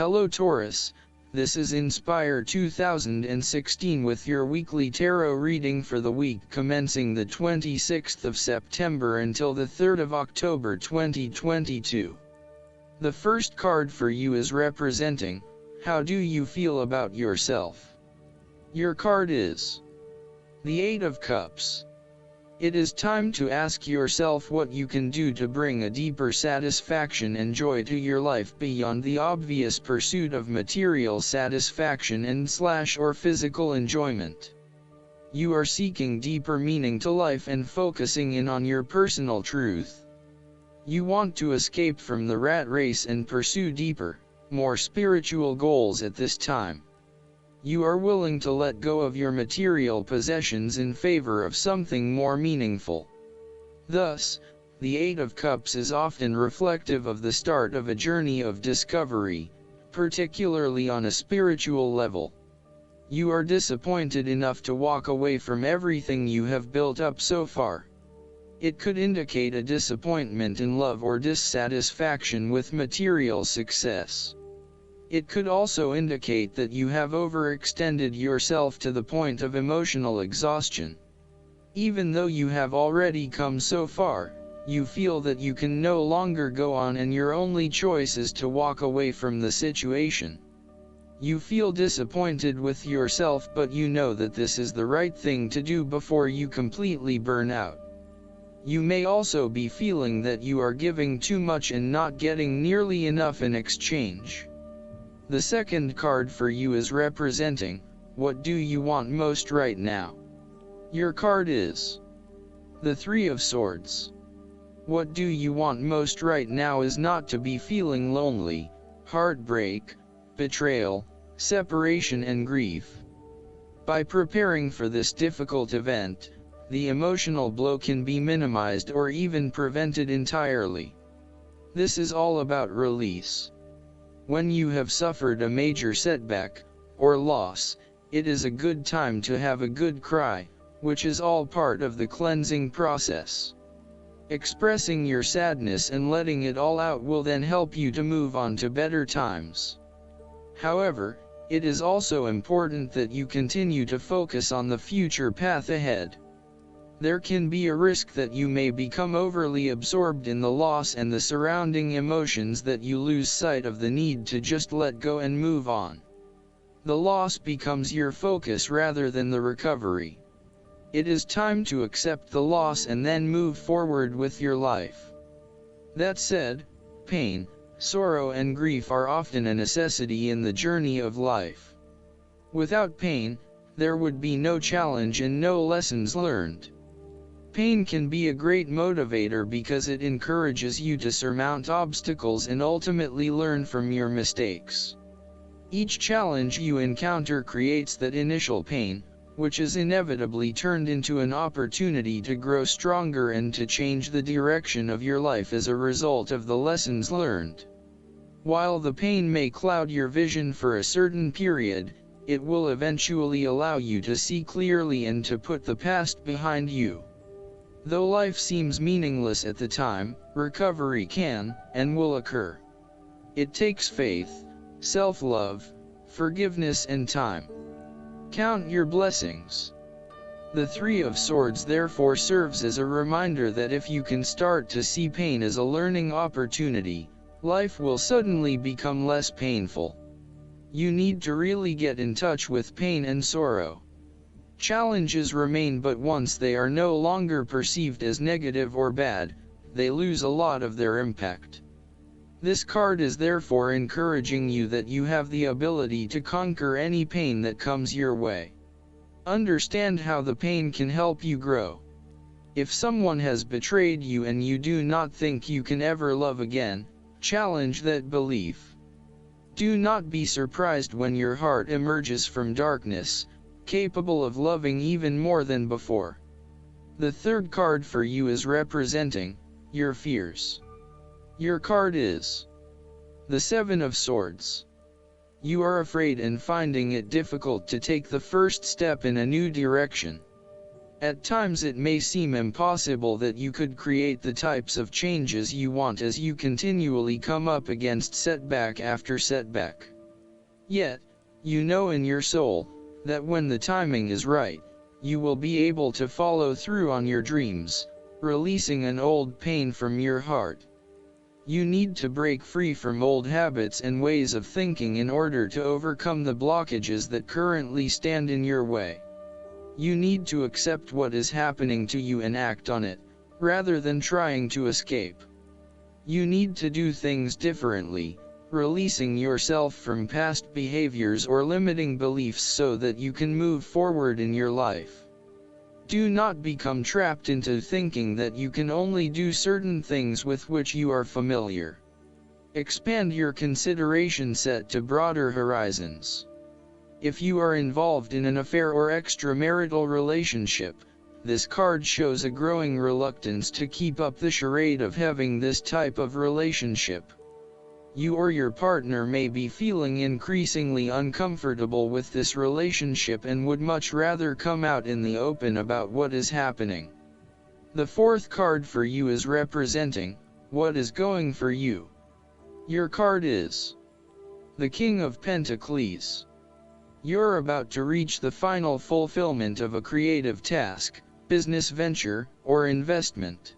Hello Taurus, this is Inspire 2016 with your weekly tarot reading for the week commencing the 26th of September until the 3rd of October 2022. The first card for you is representing, how do you feel about yourself? Your card is the Eight of Cups. It is time to ask yourself what you can do to bring a deeper satisfaction and joy to your life beyond the obvious pursuit of material satisfaction and/or physical enjoyment. You are seeking deeper meaning to life and focusing in on your personal truth. You want to escape from the rat race and pursue deeper, more spiritual goals at this time. You are willing to let go of your material possessions in favor of something more meaningful. Thus, the Eight of Cups is often reflective of the start of a journey of discovery, particularly on a spiritual level. You are disappointed enough to walk away from everything you have built up so far. It could indicate a disappointment in love or dissatisfaction with material success. It could also indicate that you have overextended yourself to the point of emotional exhaustion. Even though you have already come so far, you feel that you can no longer go on and your only choice is to walk away from the situation. You feel disappointed with yourself, but you know that this is the right thing to do before you completely burn out. You may also be feeling that you are giving too much and not getting nearly enough in exchange. The second card for you is representing, what do you want most right now? Your card is the Three of Swords. What do you want most right now is not to be feeling lonely, heartbreak, betrayal, separation and grief. By preparing for this difficult event, the emotional blow can be minimized or even prevented entirely. This is all about release. When you have suffered a major setback, or loss, it is a good time to have a good cry, which is all part of the cleansing process. Expressing your sadness and letting it all out will then help you to move on to better times. However, it is also important that you continue to focus on the future path ahead. There can be a risk that you may become overly absorbed in the loss and the surrounding emotions that you lose sight of the need to just let go and move on. The loss becomes your focus rather than the recovery. It is time to accept the loss and then move forward with your life. That said, pain, sorrow and grief are often a necessity in the journey of life. Without pain, there would be no challenge and no lessons learned. Pain can be a great motivator because it encourages you to surmount obstacles and ultimately learn from your mistakes. Each challenge you encounter creates that initial pain, which is inevitably turned into an opportunity to grow stronger and to change the direction of your life as a result of the lessons learned. While the pain may cloud your vision for a certain period, it will eventually allow you to see clearly and to put the past behind you. Though life seems meaningless at the time, recovery can, and will occur. It takes faith, self-love, forgiveness and time. Count your blessings. The Three of Swords therefore serves as a reminder that if you can start to see pain as a learning opportunity, life will suddenly become less painful. You need to really get in touch with pain and sorrow. Challenges remain, but once they are no longer perceived as negative or bad, they lose a lot of their impact. This card is therefore encouraging you that you have the ability to conquer any pain that comes your way. Understand how the pain can help you grow. If someone has betrayed you and you do not think you can ever love again, challenge that belief. Do not be surprised when your heart emerges from darkness, capable of loving even more than before. The third card for you is representing your fears. Your card is the Seven of Swords. You are afraid and finding it difficult to take the first step in a new direction. At times it may seem impossible that you could create the types of changes you want as you continually come up against setback after setback. Yet, you know in your soul, that when the timing is right, you will be able to follow through on your dreams, releasing an old pain from your heart. You need to break free from old habits and ways of thinking in order to overcome the blockages that currently stand in your way. You need to accept what is happening to you and act on it, rather than trying to escape. You need to do things differently, releasing yourself from past behaviors or limiting beliefs so that you can move forward in your life. Do not become trapped into thinking that you can only do certain things with which you are familiar. Expand your consideration set to broader horizons. If you are involved in an affair or extramarital relationship, this card shows a growing reluctance to keep up the charade of having this type of relationship. You or your partner may be feeling increasingly uncomfortable with this relationship and would much rather come out in the open about what is happening. The fourth card for you is representing what is going for you. Your card is the King of Pentacles. You're about to reach the final fulfillment of a creative task, business venture, or investment.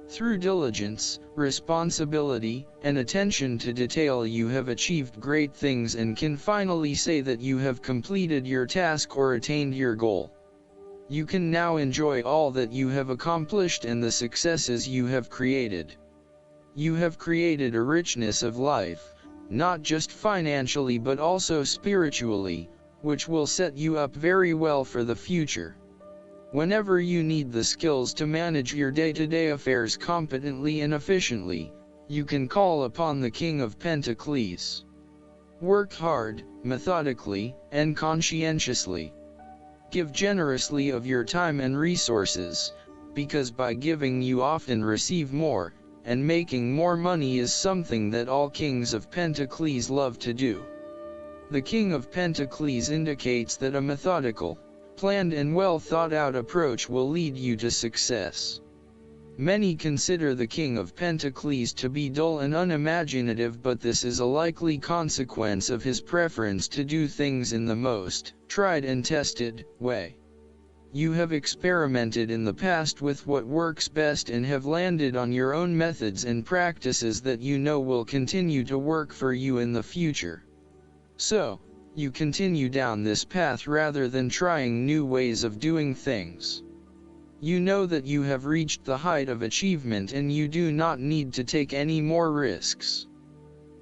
Through diligence, responsibility, and attention to detail, you have achieved great things and can finally say that you have completed your task or attained your goal. You can now enjoy all that you have accomplished and the successes you have created. You have created a richness of life, not just financially but also spiritually, which will set you up very well for the future. Whenever you need the skills to manage your day-to-day affairs competently and efficiently, you can call upon the King of Pentacles. Work hard, methodically, and conscientiously. Give generously of your time and resources, because by giving you often receive more, and making more money is something that all Kings of Pentacles love to do. The King of Pentacles indicates that a methodical, planned and well thought out approach will lead you to success. Many consider the King of Pentacles to be dull and unimaginative, but this is a likely consequence of his preference to do things in the most tried and tested way. You have experimented in the past with what works best and have landed on your own methods and practices that you know will continue to work for you in the future. So, you continue down this path rather than trying new ways of doing things. You know that you have reached the height of achievement and you do not need to take any more risks.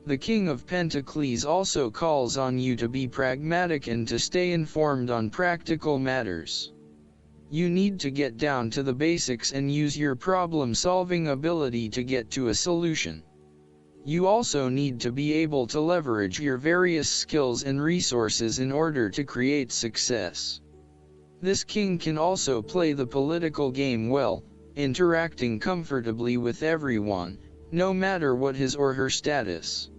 The King of Pentacles also calls on you to be pragmatic and to stay informed on practical matters. You need to get down to the basics and use your problem-solving ability to get to a solution. You also need to be able to leverage your various skills and resources in order to create success. This king can also play the political game well, interacting comfortably with everyone, no matter what his or her status.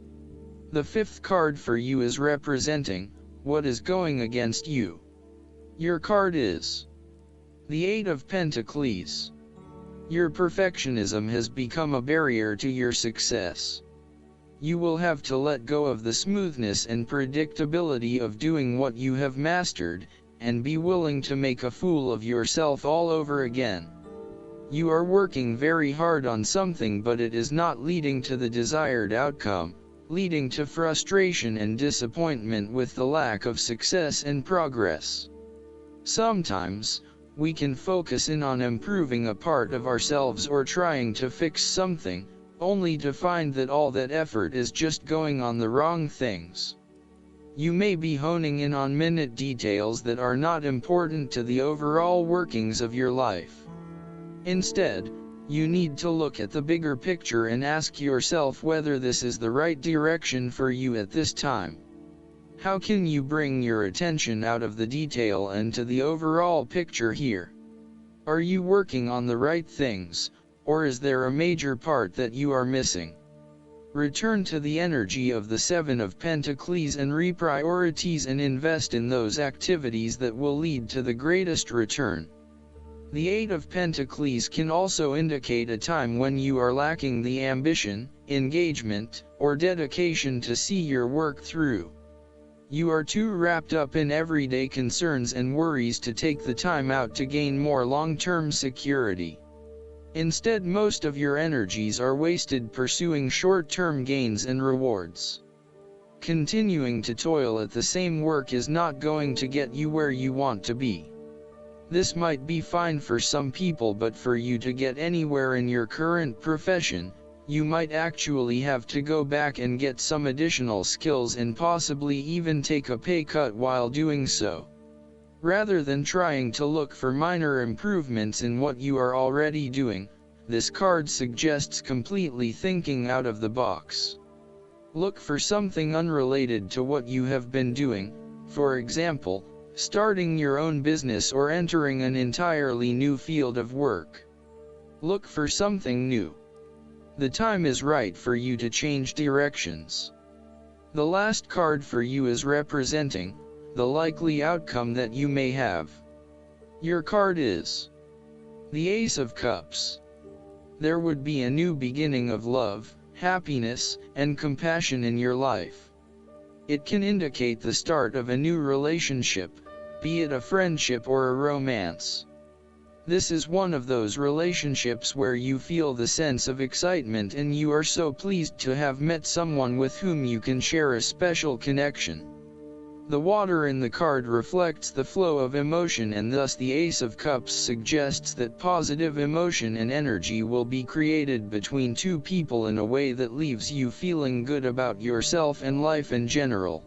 The fifth card for you is representing what is going against you. Your card is the Eight of Pentacles. Your perfectionism has become a barrier to your success. You will have to let go of the smoothness and predictability of doing what you have mastered, and be willing to make a fool of yourself all over again. You are working very hard on something, but it is not leading to the desired outcome, leading to frustration and disappointment with the lack of success and progress. Sometimes, we can focus in on improving a part of ourselves or trying to fix something, only to find that all that effort is just going on the wrong things. You may be honing in on minute details that are not important to the overall workings of your life. Instead, you need to look at the bigger picture and ask yourself whether this is the right direction for you at this time. How can you bring your attention out of the detail and to the overall picture here? Are you working on the right things, or is there a major part that you are missing? Return to the energy of the Seven of Pentacles and reprioritize and invest in those activities that will lead to the greatest return. The Eight of Pentacles can also indicate a time when you are lacking the ambition, engagement, or dedication to see your work through. You are too wrapped up in everyday concerns and worries to take the time out to gain more long-term security. Instead, most of your energies are wasted pursuing short-term gains and rewards. Continuing to toil at the same work is not going to get you where you want to be. This might be fine for some people, but for you to get anywhere in your current profession, you might actually have to go back and get some additional skills and possibly even take a pay cut while doing so. Rather than trying to look for minor improvements in what you are already doing, this card suggests completely thinking out of the box. Look for something unrelated to what you have been doing, for example, starting your own business or entering an entirely new field of work. Look for something new. The time is right for you to change directions. The last card for you is representing the likely outcome that you may have. Your card is the Ace of Cups. There would be a new beginning of love, happiness, and compassion in your life. It can indicate the start of a new relationship, be it a friendship or a romance. This is one of those relationships where you feel the sense of excitement and you are so pleased to have met someone with whom you can share a special connection. The water in the card reflects the flow of emotion, and thus the Ace of Cups suggests that positive emotion and energy will be created between two people in a way that leaves you feeling good about yourself and life in general.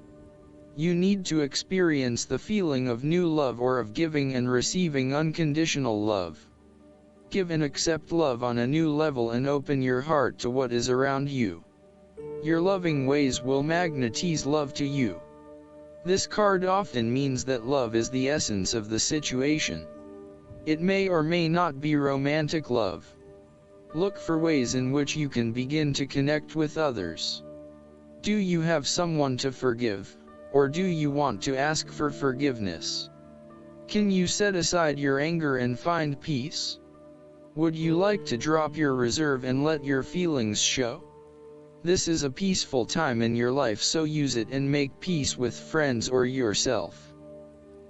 You need to experience the feeling of new love or of giving and receiving unconditional love. Give and accept love on a new level and open your heart to what is around you. Your loving ways will magnetize love to you. This card often means that love is the essence of the situation. It may or may not be romantic love. Look for ways in which you can begin to connect with others. Do you have someone to forgive? Or do you want to ask for forgiveness? Can you set aside your anger and find peace? Would you like to drop your reserve and let your feelings show? This is a peaceful time in your life, so use it and make peace with friends or yourself.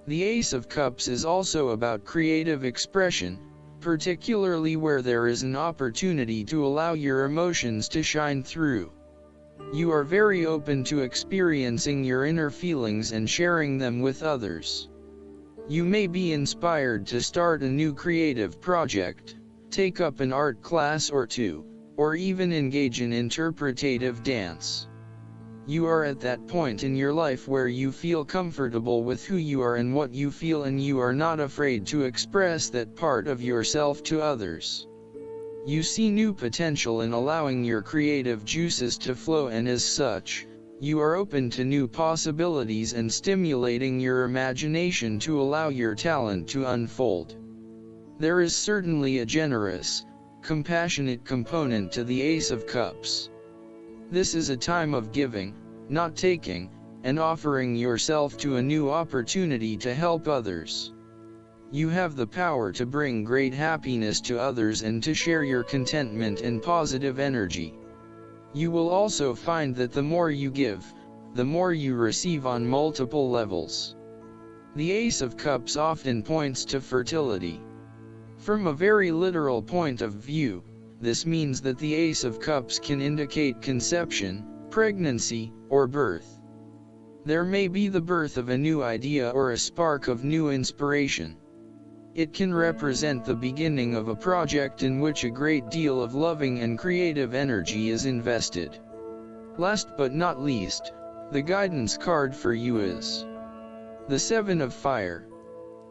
The Ace of Cups is also about creative expression, particularly where there is an opportunity to allow your emotions to shine through. You are very open to experiencing your inner feelings and sharing them with others. You may be inspired to start a new creative project, take up an art class or two, or even engage in interpretative dance. You are at that point in your life where you feel comfortable with who you are and what you feel, and you are not afraid to express that part of yourself to others. You see new potential in allowing your creative juices to flow, and as such, you are open to new possibilities and stimulating your imagination to allow your talent to unfold. There is certainly a generous, compassionate component to the Ace of Cups. This is a time of giving, not taking, and offering yourself to a new opportunity to help others. You have the power to bring great happiness to others and to share your contentment and positive energy. You will also find that the more you give, the more you receive on multiple levels. The Ace of Cups often points to fertility. From a very literal point of view, this means that the Ace of Cups can indicate conception, pregnancy, or birth. There may be the birth of a new idea or a spark of new inspiration. It can represent the beginning of a project in which a great deal of loving and creative energy is invested. Last but not least, the guidance card for you is the Seven of Fire.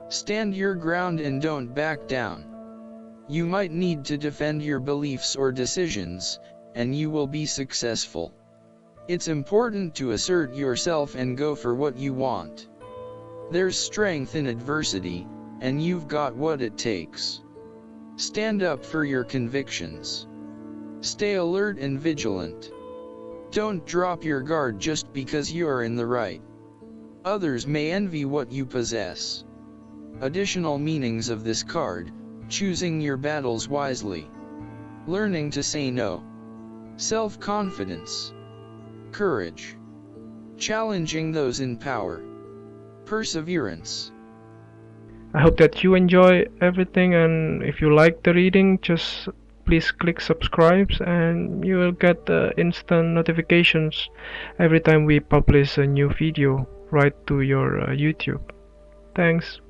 Stand your ground and don't back down. You might need to defend your beliefs or decisions, and you will be successful. It's important to assert yourself and go for what you want. There's strength in adversity, and you've got what it takes. Stand up for your convictions. Stay alert and vigilant. Don't drop your guard just because you're in the right. Others may envy what you possess. Additional meanings of this card: choosing your battles wisely, learning to say no, self-confidence, courage, challenging those in power. Perseverance. I hope that you enjoy everything, and if you like the reading, just please click subscribe and you will get instant notifications every time we publish a new video right to your YouTube. Thanks.